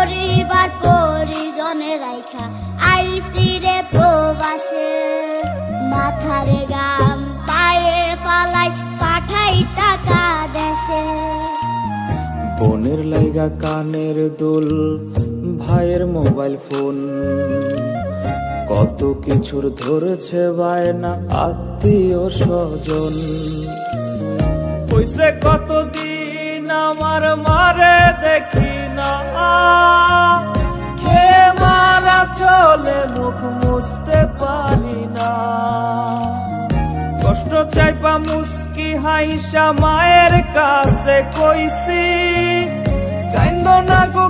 পরিবার পরিজনে রাইখা আইসি রে প্রবাসে। মাথারে গাম পায়ে ফালাই পাঠাই টাকা দেশে। বোনের লাইগা কানের দুল, ভাইয়ের মোবাইল ফোন, কত কিছুর ধরেছে বায়না আত্মীয় স্বজন। হইছে কতদিন আমার মারে দেখি না, খেয়ে মারা চলে মুখ মুছতে পারি না। কষ্ট চাইপা মুস্কি হাইসা মায়ের কাছে কইছি, কাইন্দ না গো